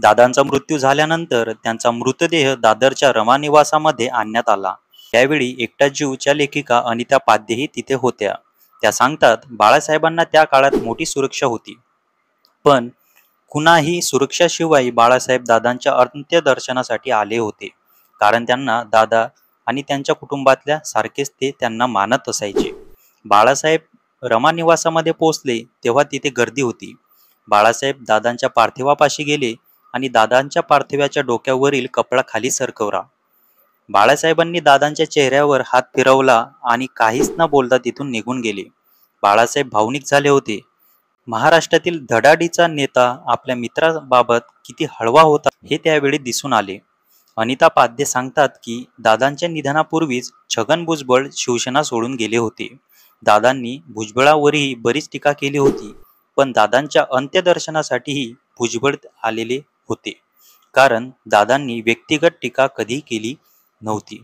दादांचा मृत्यू झाल्यानंतर त्यांचा मृतदेह दादरच्या रमा निवासामध्ये आणण्यात आला. त्यावेळी एकटा जीवच्या लेखिका अनिता पाध्येही तिथे होत्या. त्या सांगतात, बाळासाहेबांना त्या काळात मोठी सुरक्षा होती, पण कुणाही सुरक्षाशिवाय बाळासाहेब दादांच्या अंत्यदर्शनासाठी आले होते, कारण त्यांना दादा आणि त्यांच्या कुटुंबातल्या सारखेच ते त्यांना मानत असायचे. बाळासाहेब रमा निवासामध्ये पोहोचले तेव्हा तिथे गर्दी होती. बाळासाहेब दादांच्या पार्थिवापाशी गेले आणि दादांच्या पार्थिवाच्या डोक्यावरील कपडा खाली सरकवला. बाळासाहेबांनी दादांच्या चेहऱ्यावर हात फिरवला आणि काहीच न बोलता तिथून निघून गेले. बाळासाहेब भावनिक झाले होते. महाराष्ट्रातील धडाडीचा नेता आपल्या मित्राबाबत किती हळवा होता हे त्यावेळी दिसून आले. अनिता पाध्ये सांगतात की दादांच्या निधनापूर्वीच छगन भुजबळ शिवसेना सोडून गेले होते. दादांनी भुजबळावरही बरीच टीका केली होती, पण दादांच्या अंत्यदर्शनासाठीही भुजबळ आलेले होते, कारण दादांनी व्यक्तिगत टीका कधी केली नव्हती.